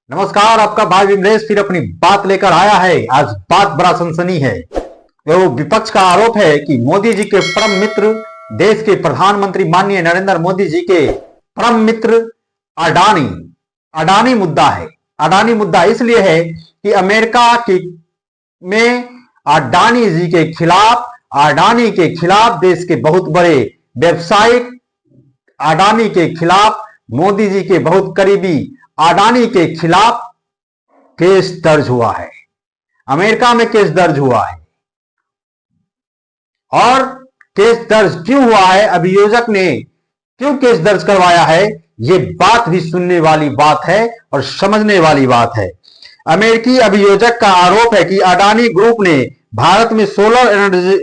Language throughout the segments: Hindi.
नमस्कार, आपका भाई विमलेश फिर अपनी बात लेकर आया है। आज बात बड़ा सनसनी है। वो विपक्ष का आरोप है कि मोदी जी के परम मित्र, देश के प्रधानमंत्री माननीय नरेंद्र मोदी जी के परम मित्र अडानी अडानी मुद्दा है। अडानी मुद्दा इसलिए है कि अमेरिका की में अडानी जी के खिलाफ, अडानी के खिलाफ, देश के बहुत बड़े व्यवसायिक अडानी के खिलाफ, मोदी जी के बहुत करीबी अडानी के खिलाफ केस दर्ज हुआ है। अमेरिका में केस दर्ज हुआ है। और केस दर्ज क्यों हुआ है, अभियोजक ने क्यों केस दर्ज करवाया है, यह बात भी सुनने वाली बात है और समझने वाली बात है। अमेरिकी अभियोजक का आरोप है कि अडानी ग्रुप ने भारत में सोलर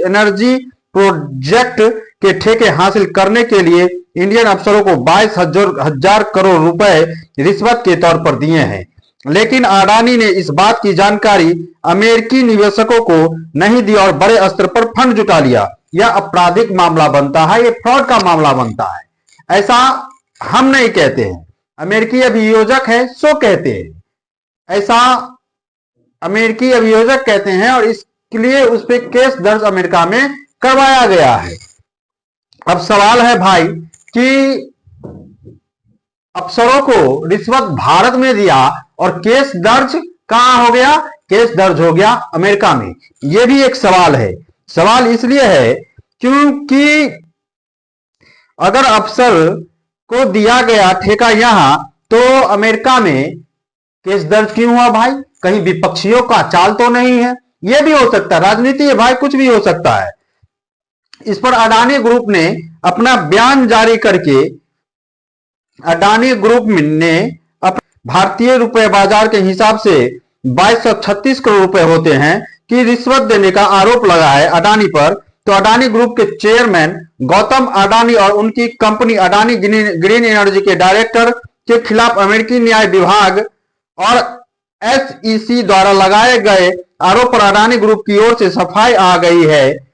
एनर्जी प्रोजेक्ट के ठेके हासिल करने के लिए इंडियन अफसरों को 22,000 करोड़ रुपए रिश्वत के तौर पर दिए हैं। लेकिन अडानी ने इस बात की जानकारी अमेरिकी निवेशकों को नहीं दी और बड़े स्तर पर फंड जुटा लिया। यह आपराधिक मामला बनता है, यह फ्रॉड का मामला बनता है। ऐसा हम नहीं कहते हैं, अमेरिकी अभियोजक है सो कहते हैं। ऐसा अमेरिकी अभियोजक कहते हैं और इसके लिए उस पर केस दर्ज अमेरिका में करवाया गया है। अब सवाल है भाई कि अफसरों को रिश्वत भारत में दिया और केस दर्ज कहां हो गया? केस दर्ज हो गया अमेरिका में। यह भी एक सवाल है। सवाल इसलिए है क्योंकि अगर अफसर को दिया गया ठेका यहां, तो अमेरिका में केस दर्ज क्यों हुआ भाई? कहीं विपक्षियों का चाल तो नहीं है? यह भी हो सकता है, राजनीति है भाई, कुछ भी हो सकता है। इस पर अडानी ग्रुप ने अपना बयान जारी करके, अडानी ग्रुप ने भारतीय रुपए बाजार के हिसाब से 2236 करोड़ रुपए होते हैं कि रिश्वत देने का आरोप लगा है अडानी पर। तो अडानी ग्रुप के चेयरमैन गौतम अडानी और उनकी कंपनी अडानी ग्रीन एनर्जी के डायरेक्टर के खिलाफ अमेरिकी न्याय विभाग और SEC द्वारा लगाए गए आरोप पर अडानी ग्रुप की ओर से सफाई आ गई है।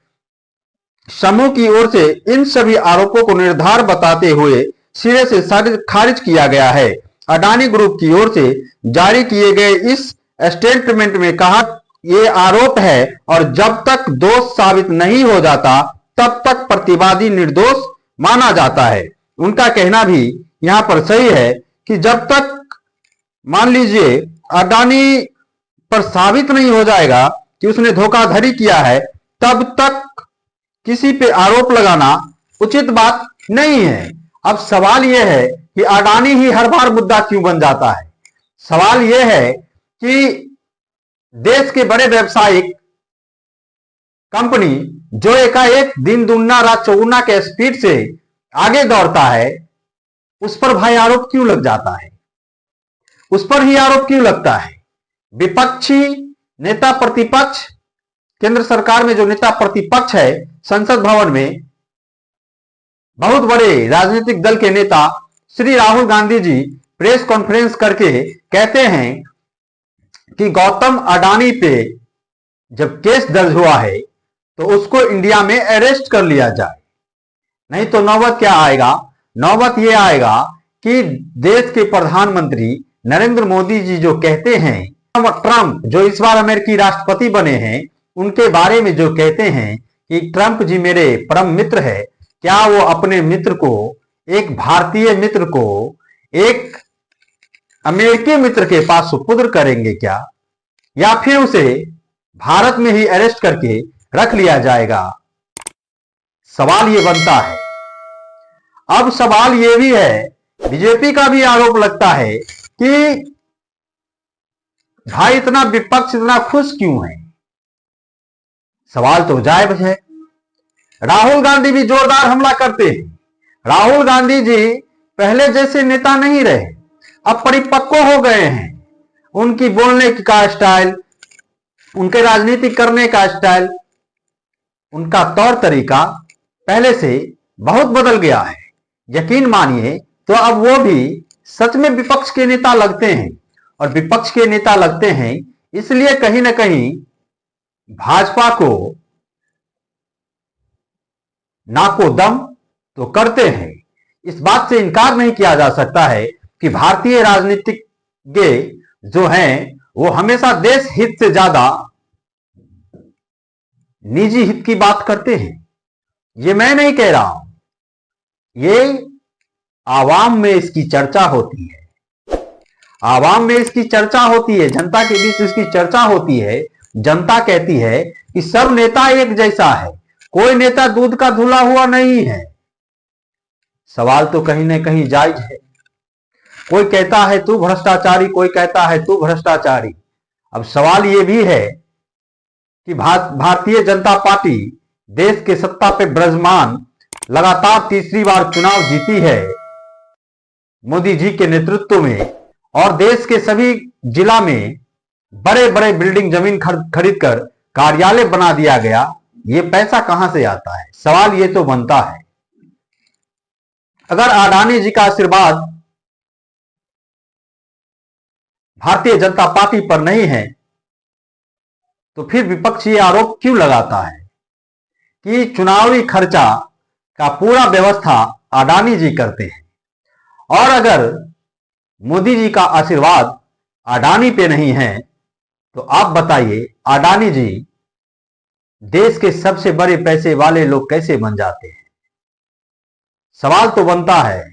समूह की ओर से इन सभी आरोपों को निर्धार बताते हुए सिरे से खारिज किया गया है। अडानी ग्रुप की ओर से जारी किए गए इस स्टेटमेंट में कहा यह आरोप है और जब तक दोष साबित नहीं हो जाता तब तक प्रतिवादी निर्दोष माना जाता है। उनका कहना भी यहां पर सही है कि जब तक मान लीजिए अडानी पर साबित नहीं हो जाएगा कि उसने धोखाधड़ी किया है, तब तक किसी पे आरोप लगाना उचित बात नहीं है। अब सवाल यह है कि अडानी ही हर बार मुद्दा क्यों बन जाता है? सवाल यह है कि देश के बड़े व्यावसायिक कंपनी जो एकाएक दिन दुगना रात चौगुना के स्पीड से आगे दौड़ता है, उस पर भाई आरोप क्यों लग जाता है? उस पर ही आरोप क्यों लगता है? विपक्षी नेता प्रतिपक्ष, केंद्र सरकार में जो नेता प्रतिपक्ष है, संसद भवन में बहुत बड़े राजनीतिक दल के नेता श्री राहुल गांधी जी प्रेस कॉन्फ्रेंस करके कहते हैं कि गौतम अडानी पे जब केस दर्ज हुआ है तो उसको इंडिया में अरेस्ट कर लिया जाए। नहीं तो नौबत क्या आएगा? नौबत यह आएगा कि देश के प्रधानमंत्री नरेंद्र मोदी जी जो कहते हैं, ट्रंप जो इस बार अमेरिकी राष्ट्रपति बने हैं, उनके बारे में जो कहते हैं कि ट्रंप जी मेरे परम मित्र है, क्या वो अपने मित्र को, एक भारतीय मित्र को एक अमेरिकी मित्र के पास सुपुर्द करेंगे क्या? या फिर उसे भारत में ही अरेस्ट करके रख लिया जाएगा? सवाल ये बनता है। अब सवाल ये भी है, बीजेपी का भी आरोप लगता है कि भाई इतना विपक्ष इतना खुश क्यों है? सवाल तो जायज है। राहुल गांधी भी जोरदार हमला करते हैं। राहुल गांधी जी पहले जैसे नेता नहीं रहे, अब परिपक्व हो गए हैं। उनकी बोलने का स्टाइल, उनके राजनीति करने का स्टाइल, उनका तौर तरीका पहले से बहुत बदल गया है। यकीन मानिए तो अब वो भी सच में विपक्ष के नेता लगते हैं। और विपक्ष के नेता लगते हैं इसलिए कहीं ना कहीं भाजपा को नाको दम तो करते हैं। इस बात से इनकार नहीं किया जा सकता है कि भारतीय राजनीतिज्ञ जो हैं वो हमेशा देश हित से ज्यादा निजी हित की बात करते हैं। ये मैं नहीं कह रहा हूं, ये आवाम में इसकी चर्चा होती है, आवाम में इसकी चर्चा होती है, जनता के बीच इसकी चर्चा होती है। जनता कहती है कि सब नेता एक जैसा है, कोई नेता दूध का धुला हुआ नहीं है। सवाल तो कहीं ना कहीं जायज है। कोई कहता है तू भ्रष्टाचारी, कोई कहता है तू भ्रष्टाचारी। अब सवाल यह भी है कि भारतीय जनता पार्टी देश के सत्ता पे विराजमान लगातार तीसरी बार चुनाव जीती है मोदी जी के नेतृत्व में, और देश के सभी जिला में बड़े बड़े बिल्डिंग जमीन खरीद कर कार्यालय बना दिया गया। ये पैसा कहां से आता है? सवाल ये तो बनता है। अगर अडानी जी का आशीर्वाद भारतीय जनता पार्टी पर नहीं है तो फिर विपक्ष ये आरोप क्यों लगाता है कि चुनावी खर्चा का पूरा व्यवस्था अडानी जी करते हैं? और अगर मोदी जी का आशीर्वाद अडानी पे नहीं है तो आप बताइए अडानी जी देश के सबसे बड़े पैसे वाले लोग कैसे बन जाते हैं? सवाल तो बनता है।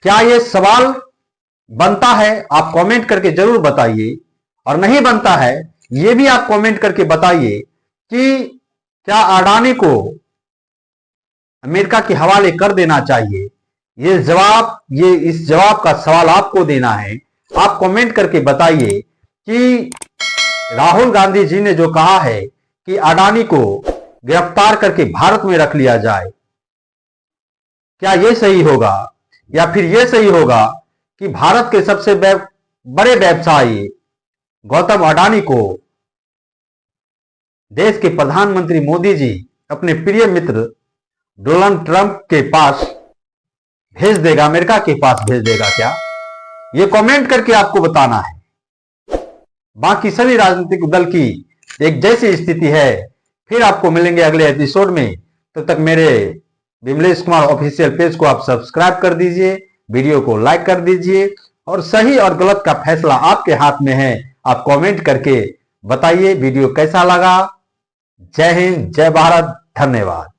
क्या यह सवाल बनता है? आप कमेंट करके जरूर बताइए। और नहीं बनता है यह भी आप कमेंट करके बताइए कि क्या अडानी को अमेरिका के हवाले कर देना चाहिए? इस जवाब का सवाल आपको देना है। आप कमेंट करके बताइए कि राहुल गांधी जी ने जो कहा है कि अडानी को गिरफ्तार करके भारत में रख लिया जाए, क्या यह सही होगा? या फिर यह सही होगा कि भारत के सबसे बड़े व्यवसायी गौतम अडानी को देश के प्रधानमंत्री मोदी जी अपने प्रिय मित्र डोनाल्ड ट्रंप के पास भेज देगा, अमेरिका के पास भेज देगा? क्या यह कमेंट करके आपको बताना है। बाकी सभी राजनीतिक दल की एक जैसी स्थिति है। फिर आपको मिलेंगे अगले एपिसोड में। तब तक मेरे विमलेश कुमार ऑफिशियल पेज को आप सब्सक्राइब कर दीजिए, वीडियो को लाइक कर दीजिए, और सही और गलत का फैसला आपके हाथ में है। आप कमेंट करके बताइए वीडियो कैसा लगा। जय हिंद, जय भारत, धन्यवाद।